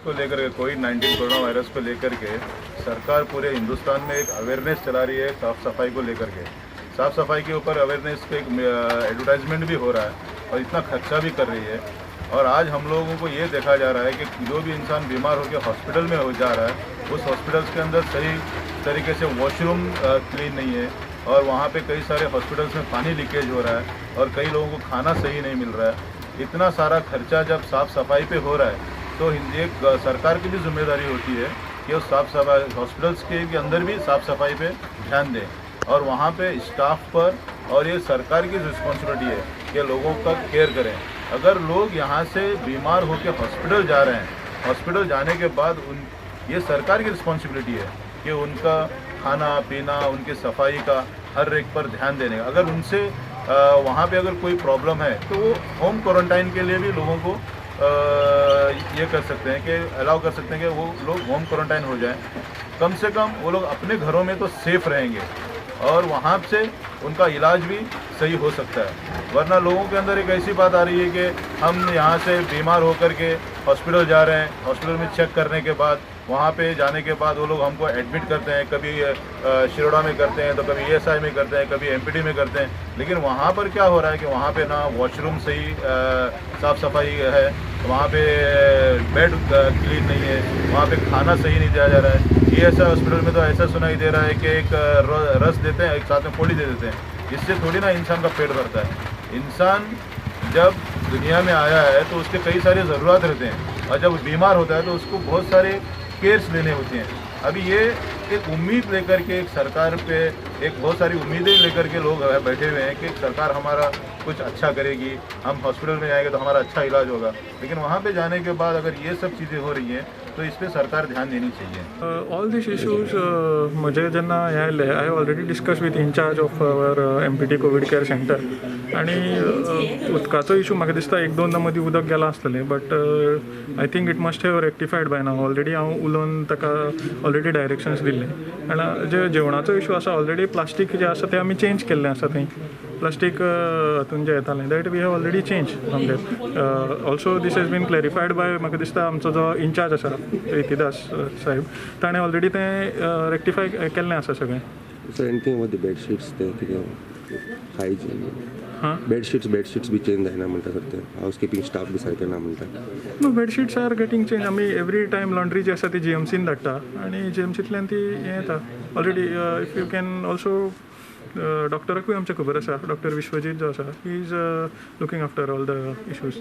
को लेकर के कोविड-19 कोरोना वायरस को लेकर के सरकार पूरे हिंदुस्तान में एक अवेयरनेस चला रही है साफ़ सफाई को लेकर के। साफ़ सफाई के ऊपर अवेयरनेस का एक एडवर्टाइजमेंट भी हो रहा है और इतना खर्चा भी कर रही है। और आज हम लोगों को ये देखा जा रहा है कि जो भी इंसान बीमार होकर हॉस्पिटल में हो जा रहा है, उस हॉस्पिटल्स के अंदर सही तरीके से वॉशरूम क्लीन नहीं है और वहाँ पे कई सारे हॉस्पिटल्स में पानी लीकेज हो रहा है और कई लोगों को खाना सही नहीं मिल रहा है। इतना सारा खर्चा जब साफ़ सफाई पे हो रहा है तो एक सरकार की भी जिम्मेदारी होती है कि उस साफ़ सफाई हॉस्पिटल्स के भी अंदर भी साफ़ सफाई पे ध्यान दें और वहाँ पे स्टाफ पर, और ये सरकार की रिस्पॉन्सिबिलिटी है कि लोगों का केयर करें। अगर लोग यहाँ से बीमार होकर हॉस्पिटल जा रहे हैं, हॉस्पिटल जाने के बाद ये सरकार की रिस्पॉन्सिबिलिटी है कि उनका खाना पीना, उनकी सफाई का हर एक पर ध्यान देने का। अगर उनसे वहाँ पे अगर कोई प्रॉब्लम है तो वो होम क्वारंटाइन के लिए भी लोगों को ये कर सकते हैं कि अलाउ कर सकते हैं कि वो लोग होम क्वारंटाइन हो जाएं। कम से कम वो लोग अपने घरों में तो सेफ़ रहेंगे और वहाँ से उनका इलाज भी सही हो सकता है। वरना लोगों के अंदर एक ऐसी बात आ रही है कि हम यहाँ से बीमार होकर के हॉस्पिटल जा रहे हैं, हॉस्पिटल में चेक करने के बाद वहाँ पे जाने के बाद वो लोग हमको एडमिट करते हैं, कभी शिरोडा में करते हैं तो कभी ESI में करते हैं, कभी MPD में करते हैं। लेकिन वहाँ पर क्या हो रहा है कि वहाँ पे ना वॉशरूम सही साफ़ सफाई है, वहाँ पे बेड क्लीन नहीं है, वहाँ पे खाना सही नहीं दिया जा रहा है। ESI हॉस्पिटल में तो ऐसा सुनाई दे रहा है कि एक रस देते हैं, एक साथ में पोली दे देते हैं। इससे थोड़ी ना इंसान का पेट भरता है। इंसान जब दुनिया में आया है तो उसके कई सारे ज़रूरत रहते हैं और जब बीमार होता है तो उसको बहुत सारे केयर्स लेने होते हैं। अभी ये एक उम्मीद लेकर के एक सरकार पे एक बहुत सारी उम्मीदें लेकर के लोग बैठे हुए हैं कि सरकार हमारा कुछ अच्छा करेगी, हम हॉस्पिटल में जाएंगे तो हमारा अच्छा इलाज होगा। लेकिन वहाँ पे जाने के बाद अगर ये सब चीज़ें हो रही हैं तो इस पर सरकार ध्यान देनी चाहिए। ऑल दीस इश्यूज म्हजे जेन्ना हे आयले, I already discuss with incharge of our MPT COVID care centre आनी उदकाचो इशू म्हाका दिसता एक दोनदा मदीं उदक गेलां आसतलें, but I think it must have rectified by now. Already हांव उलोवन ताका ऑलरेडी डायरेक्शन्स दिल्ले आनी जे जेवणाचो इशू आसा ऑलरेडी प्लास्टीक जे आसा ते आमी चेंज केल्लें आसा थंय। प्लास्टीक हातून जे येतालें that we have already change from that. Also this has been clarified by म्हाका दिसता आमचो जो इनचार्ज आसा इतिदास साहेब, ताणें ऑलरेडी तें रेक्टिफाय केल्लें आसा सगळें। So anything about the bedsheets ते कितें हायजीन हां, बेडशीट्स बी चेंज जायना म्हणटा सर ते हावजकीपींग स्टाफ बी सारके ना म्हणटा। No, bedsheets are getting change. आमी एवरी टायम लॉन्ड्री जी आसा ती GMCन धाडटा आनी GMCंतल्यान ती हें येता ऑलरेडी। इफ यू कॅन ऑल्सो डॉक्टराकूय आमच्या खबर आसा, डॉक्टर विश्वजीत जो आसा, he is looking after all the issues.